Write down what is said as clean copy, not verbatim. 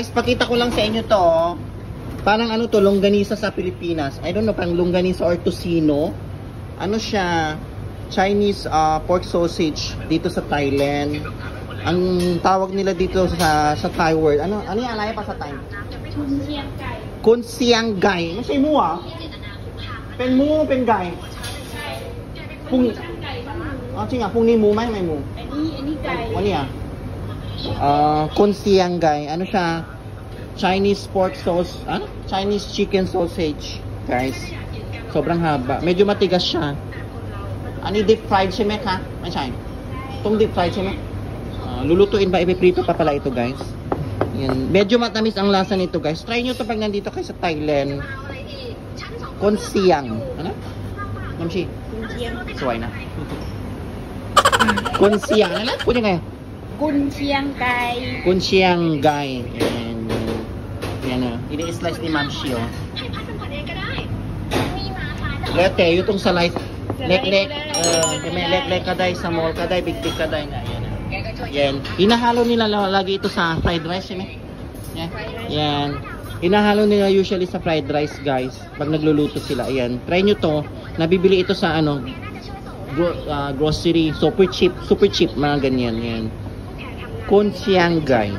Guys, pakita ko lang sa inyo to. Parang ano to, longganisa sa Pilipinas. I don't know, parang longganisa or tocino. Ano siya? Chinese pork sausage dito sa Thailand. Ang tawag nila dito sa Thai word. Ano yung alaya pa sa Thai? Kun siang gai. Ano siya mo Pen mo, pen gai. Pungจริงpung ni mo may mo. Any gai. Ano yan? Kun siang gai. Ano siya? Chinese pork sauce, Chinese chicken sausage, guys. Sobrang haba. Medyo matigas siya. Ani deep fried siya, mek ha? May siya. Itong deep fried siya, mek. Lulutuin ba? Ipiprito pa pala ito, guys. Yan. Medyo matamis ang lasa nito, guys. Try nyo ito pag nandito kayo sa Thailand. Kun siang. Ano? Mamshi? Suway na. Kun siang. Ano? Kunin kayo. Kun siang gai. Kun siang gai. Yan o. Ini-slice ni Mamshi o. Lete, yung sa slice. Lek-lek. Lek-lek kaday sa mall. Kaday, big-big kaday. Yan. Hinahalo nila lagi ito sa fried rice. Yan. Hinahalo nila usually sa fried rice, guys. Pag nagluluto sila. Ayan. Try nyo to. Nabibili ito sa grocery. Super cheap. Super cheap. Mga ganyan. Yan. Kun siang gai.